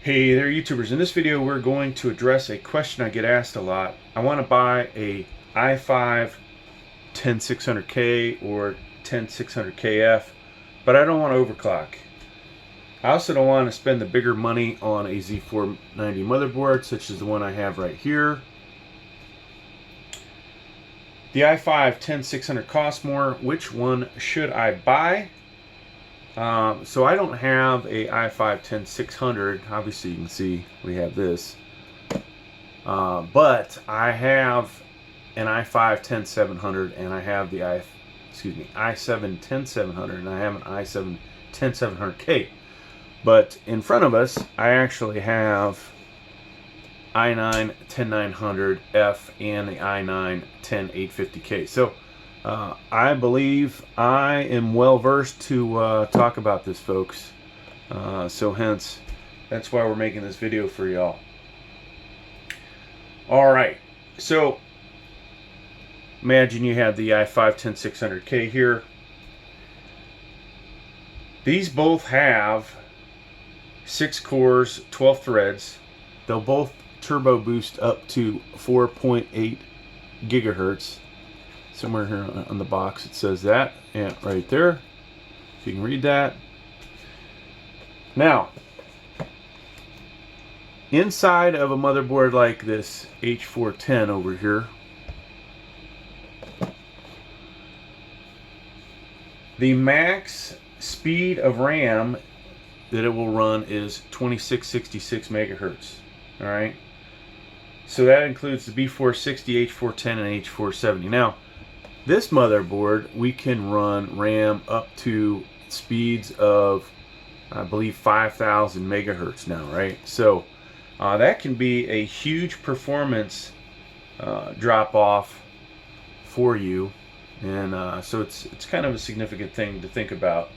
Hey there YouTubers, in this video we're going to address a question I get asked a lot. I want to buy a i5 10600K or 10600KF, but I don't want to overclock. I also don't want to spend the bigger money on a Z490 motherboard such as the one I have right here. The i5 10600 costs more. Which one should I buy? So I don't have a i5 10600. Obviously you can see we have this. But I have an i5 10700 and I have the i7 10700 and I have an i7 10700K. But in front of us I actually have i9 10900F and the i9 10850K. So I believe I am well versed to talk about this, folks. So hence, that's why we're making this video for y'all. Alright, so imagine you have the i5 10600K here. These both have 6 cores, 12 threads. They'll both turbo boost up to 4.8 gigahertz. Somewhere here on the box it says that, and right there, if you can read that. Now, inside of a motherboard like this H410 over here, the max speed of RAM that it will run is 2666 megahertz. All right, so that includes the B460, H410, and H470. Now, this motherboard, we can run RAM up to speeds of, I believe, 5,000 megahertz now, right? So that can be a huge performance drop off for you, and so it's kind of a significant thing to think about.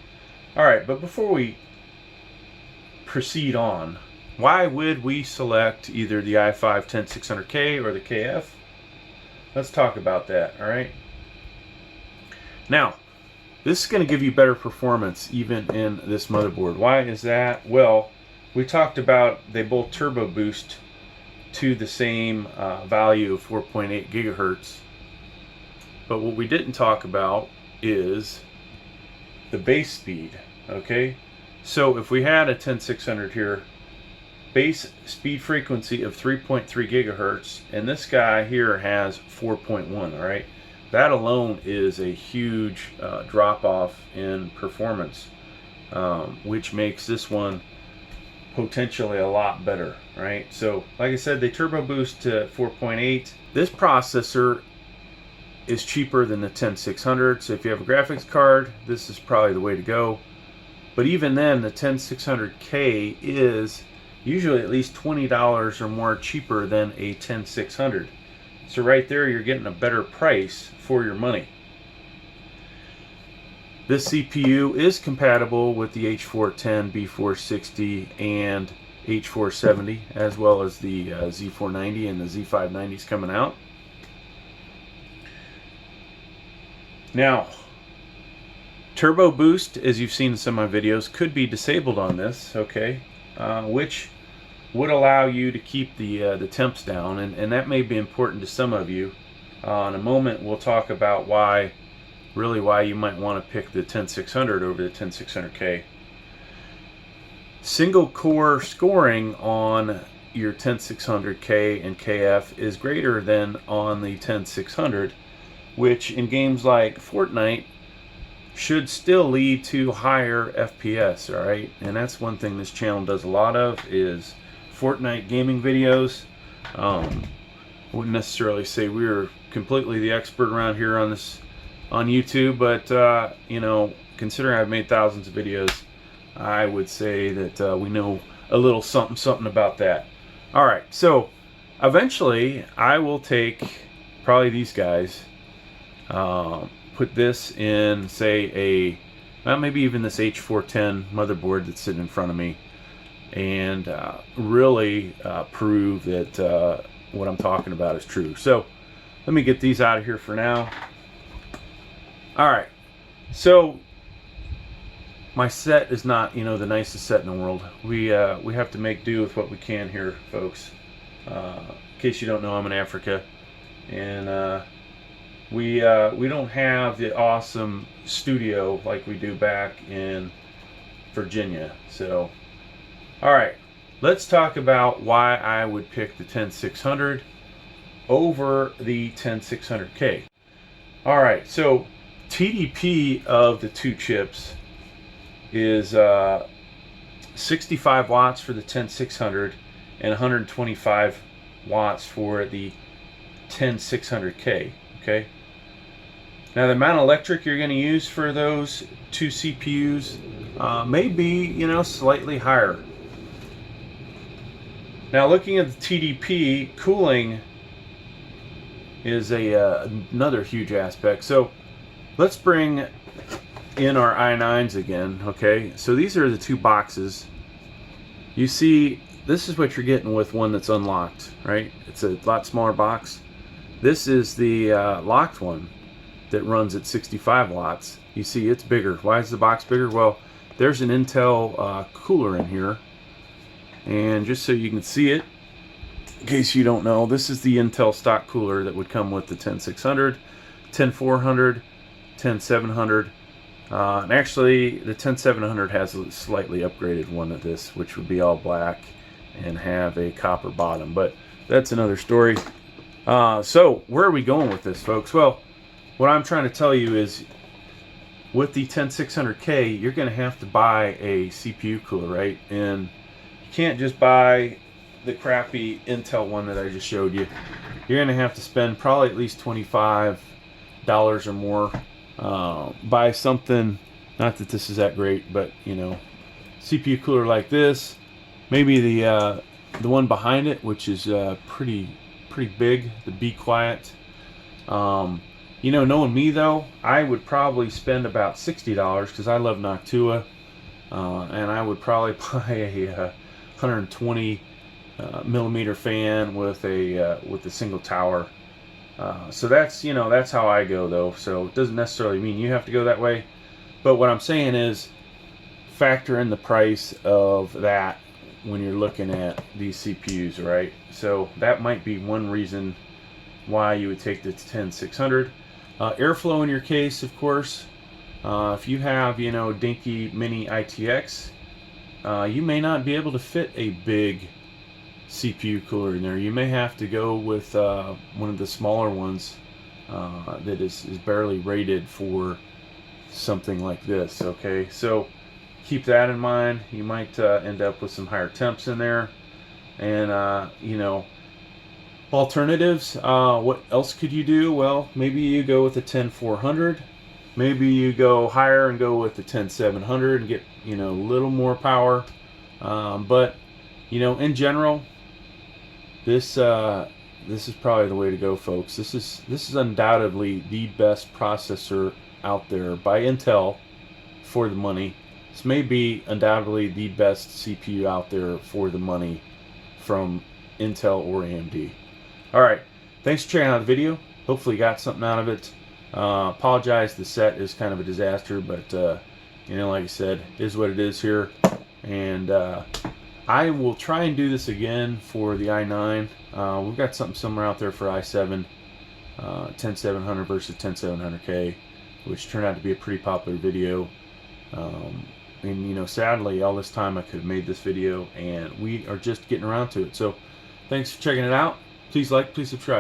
All right, but before we proceed on, why would we select either the i5 10600K or the KF? Let's talk about that. All right. Now, this is going to give you better performance even in this motherboard. Why is that? Well, we talked about they both turbo boost to the same value of 4.8 gigahertz. But what we didn't talk about is the base speed. Okay, so if we had a 10600 here, base speed frequency of 3.3 gigahertz, and this guy here has 4.1. All right. That alone is a huge drop off in performance, which makes this one potentially a lot better, right? So like I said, they turbo boost to 4.8. This processor is cheaper than the 10600, so if you have a graphics card, this is probably the way to go. But even then, the 10600K is usually at least $20 or more cheaper than a 10600. So right there, you're getting a better price for your money. This CPU is compatible with the H410, B460, and H470, as well as the Z490 and the Z590s coming out. Now, turbo boost, as you've seen in some of my videos, could be disabled on this, okay, which would allow you to keep the temps down, and that may be important to some of you. In a moment we'll talk about why you might want to pick the 10600 over the 10600K. Single core scoring on your 10600K and KF is greater than on the 10600, which in games like Fortnite should still lead to higher FPS, all right? And that's one thing this channel does a lot of, is Fortnite gaming videos. Wouldn't necessarily say we're completely the expert around here on this on YouTube, but you know, considering I've made thousands of videos, I would say that we know a little something about that. All right, so eventually I will take probably these guys, put this in, say, well, maybe even this H410 motherboard that's sitting in front of me, and really prove that what I'm talking about is true. So let me get these out of here for now. All right, so my set is not, you know, the nicest set in the world. We have to make do with what we can here, folks. In case you don't know, I'm in Africa, and we don't have the awesome studio like we do back in Virginia. So, all right, let's talk about why I would pick the 10600 over the 10600K. All right, so TDP of the two chips is 65 watts for the 10600 and 125 watts for the 10600K. Okay. Now the amount of electric you're going to use for those two CPUs may be, you know, slightly higher. Now looking at the TDP, cooling is another huge aspect. So let's bring in our i9s again. Okay, so these are the two boxes. You see, this is what you're getting with one that's unlocked, right? It's a lot smaller box. This is the locked one that runs at 65 watts. You see, it's bigger. Why is the box bigger? Well, there's an Intel cooler in here, and just so you can see it, in case you don't know, this is the Intel stock cooler that would come with the 10600, 10400, 10700. And actually, the 10700 has a slightly upgraded one of this, which would be all black and have a copper bottom. But that's another story. So where are we going with this, folks? Well, what I'm trying to tell you is, with the 10600K, you're going to have to buy a CPU cooler, right? And you can't just buy the crappy Intel one that I just showed you. You're going to have to spend probably at least $25 or more. Buy something, not that this is that great, but you know, CPU cooler like this, maybe the one behind it, which is pretty big, the Be Quiet. You know, knowing me though, I would probably spend about $60 because I love Noctua, and I would probably buy a 120 millimeter fan with a single tower. So that's, you know, that's how I go though. So it doesn't necessarily mean you have to go that way. But what I'm saying is, factor in the price of that when you're looking at these CPUs, right? So that might be one reason why you would take the 10600. Airflow in your case, of course. If you have, you know, dinky mini ITX, you may not be able to fit a big CPU cooler in there. You may have to go with one of the smaller ones that is barely rated for something like this. Okay, so keep that in mind. You might end up with some higher temps in there. And you know, alternatives, what else could you do? Well, maybe you go with the 10400. Maybe you go higher and go with the 10700 and get, you know, a little more power. But you know, in general, this is probably the way to go, folks. This is undoubtedly the best processor out there by Intel for the money. This may be undoubtedly the best CPU out there for the money from Intel or AMD. All right, thanks for checking out the video. Hopefully you got something out of it. Apologize, the set is kind of a disaster, but you know, like I said, it is what it is here. And I will try and do this again for the i9. We've got something similar out there for i7, 10700 versus 10700K, which turned out to be a pretty popular video. And you know, sadly, all this time I could have made this video, and we are just getting around to it. So thanks for checking it out. Please like, please subscribe.